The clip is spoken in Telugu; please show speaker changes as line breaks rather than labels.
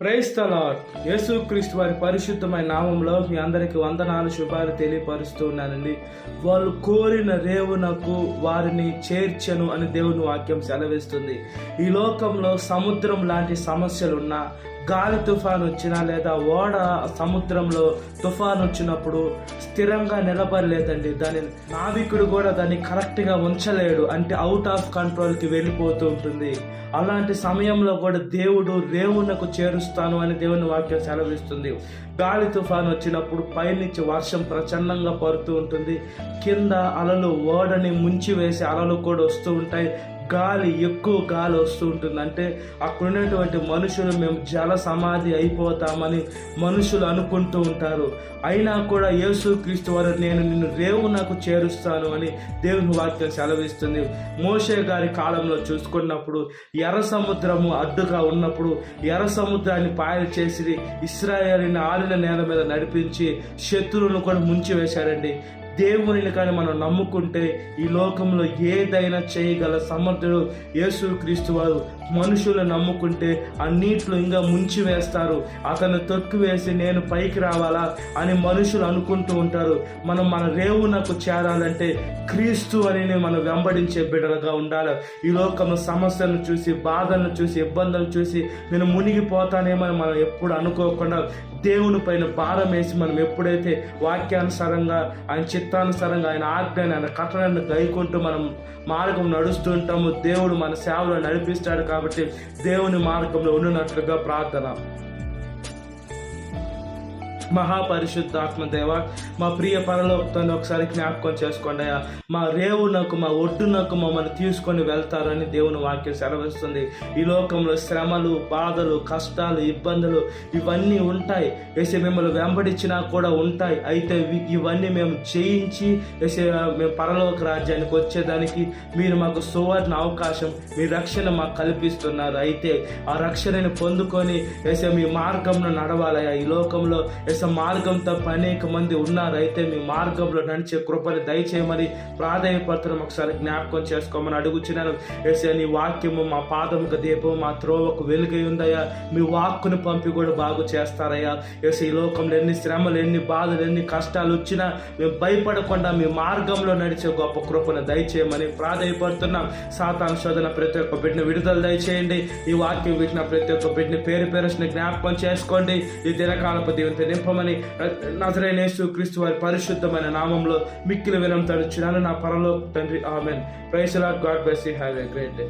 Praise the lord. యేసుక్రీస్తు వారి పరిశుద్ధమైన నామంలో మీ అందరికీ వందనాలు, శుభాలు తెలియపరుస్తూ ఉన్నానండి. వాళ్ళు కోరిన రేవునకు వారిని చేర్చెను అని దేవుని వాక్యం సెలవిస్తుంది. ఈ లోకంలో సముద్రం లాంటి సమస్యలున్నా, గాలి తుఫాను వచ్చినా లేదా ఓడ సముద్రంలో తుఫాను వచ్చినప్పుడు స్థిరంగా నిలబడలేదండి. దాని నావికుడు కూడా దాన్ని కరెక్ట్గా ఉంచలేడు, అంటే అవుట్ ఆఫ్ కంట్రోల్కి వెళ్ళిపోతూ ఉంటుంది. అలాంటి సమయంలో కూడా దేవుడు రేవునకు చేరుస్తాను అని దేవుని వాక్యం సెలవిస్తుంది. గాలి తుఫాను వచ్చినప్పుడు పైనుంచి వర్షం ప్రచండంగా పడుతూ ఉంటుంది, కింద అలలు ఓడని ముంచి వేసే అలలు కూడా వస్తూ ఉంటాయి. ఎక్కువ గాలి వస్తూ ఉంటుంది. అంటే అక్కడ ఉన్నటువంటి మనుషులు మేము జల సమాధి అయిపోతామని మనుషులు అనుకుంటూ ఉంటారు. అయినా కూడా యేసుక్రీస్తు వారు నేను నిన్ను రేవునకు చేరుస్తాను అని దేవుని వాక్యం సెలవిస్తుంది. మోషే గారి కాలంలో చూసుకున్నప్పుడు ఎర్ర సముద్రము అడ్డుగా ఉన్నప్పుడు ఎర్ర సముద్రాన్ని పాయలు చేసి ఇశ్రాయేలుని ఆలిన నేల మీద నడిపించి శత్రువులను కూడా ముంచి వేశారండి. దేవునిని కానీ మనం నమ్ముకుంటే ఈ లోకంలో ఏదైనా చేయగల సమర్థుడు యేసుక్రీస్తు వారు. మనుషులను నమ్ముకుంటే ఆ నీటిలో ఇంకా ముంచి వేస్తారు, అతను తొక్కి వేసి నేను పైకి రావాలా అని మనుషులు అనుకుంటూ ఉంటారు. మనం మన రేవునకు చేరాలంటే క్రీస్తు అని మనం వెంబడించే బిడ్డలుగా ఉండాలి. ఈ లోకంలో సమస్యలను చూసి, బాధలను చూసి, ఇబ్బందులను చూసి నేను మునిగిపోతానేమని మనం ఎప్పుడు అనుకోకుండా దేవుని పైన భారం వేసి మనం ఎప్పుడైతే వాక్యానుసారంగా ఆయన చిత్తానుసారంగా ఆయన ఆజ్ఞని ఆయన కట్టడాన్ని గైకుంటూ మనం మార్గం నడుస్తూ ఉంటాము, దేవుడు మన సేవలో నడిపిస్తాడు. కాబట్టి దేవుని మార్గంలో ఉన్నట్లుగా ప్రార్థన. మహాపరిశుద్ధాత్మ దేవ, మా ప్రియ పరలోకంలో ఒకసారి జ్ఞాపకం చేసుకోండి అయ్యా. మా రేవునకు, మా ఒడ్డునకు మమ్మల్ని తీసుకొని వెళ్తారని దేవుని వాక్యం సెలవిస్తుంది. ఈ లోకంలో శ్రమలు, బాధలు, కష్టాలు, ఇబ్బందులు ఇవన్నీ ఉంటాయి. వేసే మిమ్మల్ని వెంబడించినా కూడా ఉంటాయి. అయితే ఇవన్నీ మేము జయించి వేసే మేము పరలోక రాజ్యానికి వచ్చేదానికి మీరు మాకు సువర్ణ అవకాశం, మీ రక్షణ మాకు కల్పిస్తున్నారు. అయితే ఆ రక్షణని పొందుకొని వేసే మీ మార్గంలో నడవాలయ్యా. ఈ లోకంలో మార్గం తప్ప అనేక మంది ఉన్నారు. అయితే మీ మార్గంలో నడిచే కృపని దయచేయమని ప్రాధాన్యపత్రం ఒకసారి జ్ఞాపకం చేసుకోమని అడుగుచున్నాను. ఏసయ్య, నీ వాక్యము మా పాదముకు దీపం, మా త్రోవకు వెలుగై ఉందయ్యా. మీ వాక్కును పంపి కూడా బాగు చేస్తారయ్యా. ఏసయ్య, ఈ లోకంలో ఎన్ని శ్రమలు, ఎన్ని బాధలు, ఎన్ని కష్టాలు వచ్చినా మేము భయపడకుండా మీ మార్గంలో నడిచే గొప్ప కృపను దయచేయమని ప్రాధాన్యపడుతున్నాం. సాతాను శోధన ప్రతి ఒక్క బిడ్డను విడుదల దయచేయండి. ఈ వాక్యం వింటున్న ప్రతి ఒక్క బిడ్డని పేరు జ్ఞాపకం చేసుకోండి. ఈ దినకాలపు దీవెనతో నింపమని నజరేయుడైన యేసుక్రీస్తు వారి పరిశుద్ధమైన నామంలో మిక్కిలి వినంతడుచున్నాను నా పరలోక తండ్రి. Amen. Praise the Lord. God bless you. Have a great day.